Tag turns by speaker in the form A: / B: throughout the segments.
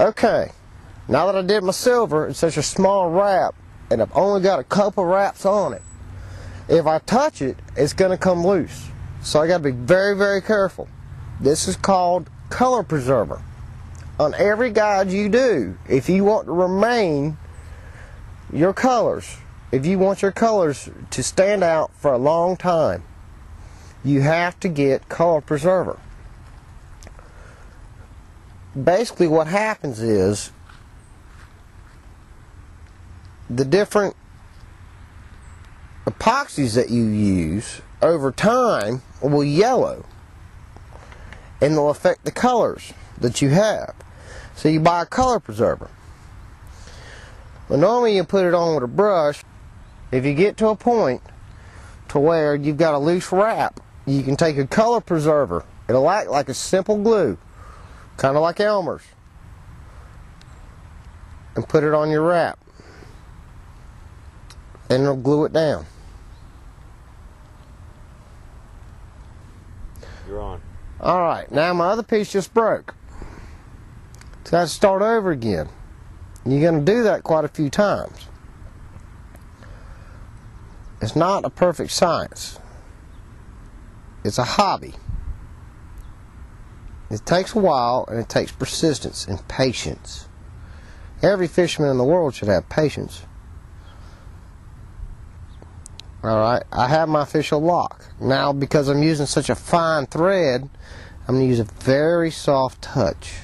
A: Okay, now that I did my silver, it's such a small wrap, and I've only got a couple wraps on it. If I touch it, it's going to come loose. So I got to be very, very careful. This is called color preserver. On every guide you do, if you want to remain your colors, if you want your colors to stand out for a long time, you have to get color preserver. Basically what happens is the different epoxies that you use over time will yellow, and they'll affect the colors that you have. So you buy a color preserver. Well, normally you put it on with a brush. If you get to a point to where you've got a loose wrap, you can take a color preserver. It'll act like a simple glue, kind of like Elmer's, and put it on your wrap, and it'll glue it down.
B: You're on.
A: Alright, now my other piece just broke. So I have to start over again. You're going to do that quite a few times. It's not a perfect science. It's a hobby. It takes a while, and it takes persistence and patience. Every fisherman in the world should have patience. Alright, I have my official lock. Now, because I'm using such a fine thread, I'm going to use a very soft touch.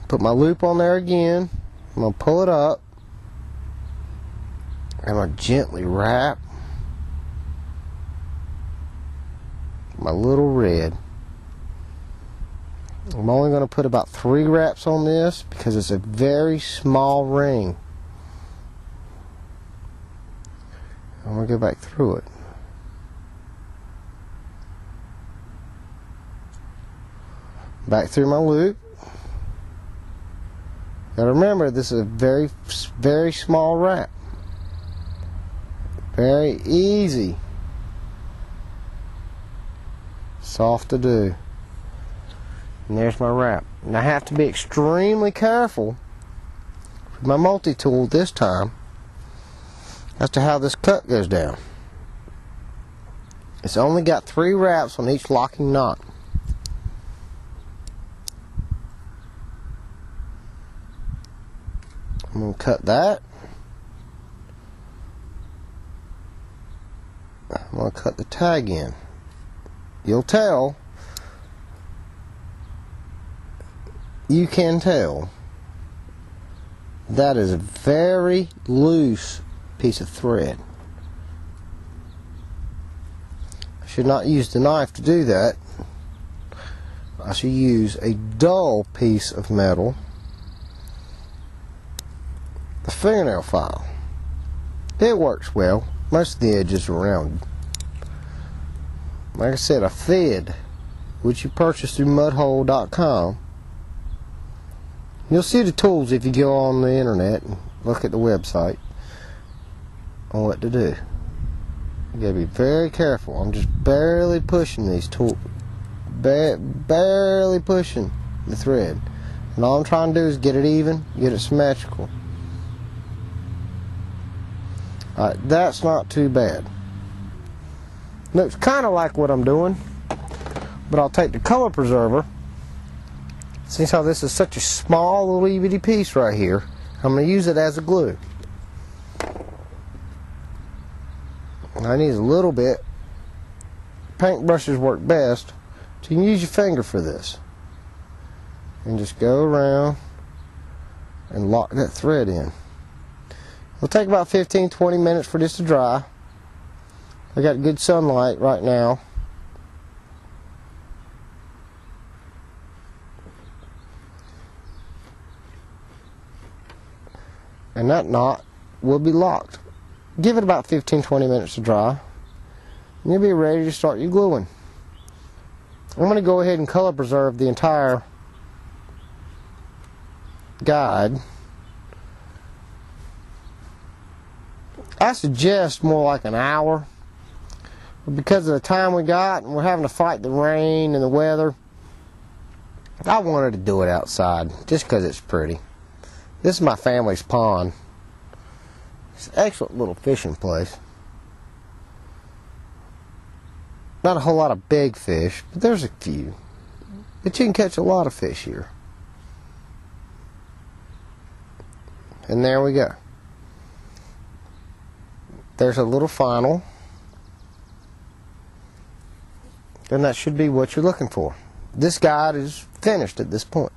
A: Put my loop on there again. I'm going to pull it up. I'm going to gently wrap my little red. I'm only going to put about 3 wraps on this because it's a very small ring. I'm going to go back through it. Back through my loop. Now remember, this is a very, very small wrap. Very easy. Soft to do. And there's my wrap. And I have to be extremely careful with my multi-tool this time as to how this cut goes down. It's only got 3 wraps on each locking knot. I'm going to cut that. I'm going to cut the tag in. You'll tell, you can tell, that is a very loose piece of thread. I should not use the knife to do that. I should use a dull piece of metal, the fingernail file. It works well. Most of the edges are rounded. Like I said, a FID, which you purchase through mudhole.com. You'll see the tools if you go on the internet and look at the website on what to do. You gotta be very careful. I'm just barely pushing these tools, barely pushing the thread, and all I'm trying to do is get it even, get it symmetrical. Alright, that's not too bad. Looks kind of like what I'm doing, but I'll take the color preserver. See how this is such a small little bitty piece right here. I'm going to use it as a glue. I need a little bit. Paintbrushes work best, so you can use your finger for this. And just go around and lock that thread in. It'll take about 15-20 minutes for this to dry. I got good sunlight right now. And that knot will be locked. Give it about 15-20 minutes to dry, and you'll be ready to start your gluing. I'm going to go ahead and color preserve the entire guide. I suggest more like an hour, but because of the time we got and we're having to fight the rain and the weather, I wanted to do it outside just because it's pretty. This is my family's pond. It's an excellent little fishing place. Not a whole lot of big fish, but there's a few. But you can catch a lot of fish here. And there we go. There's a little final. And that should be what you're looking for. This guide is finished at this point.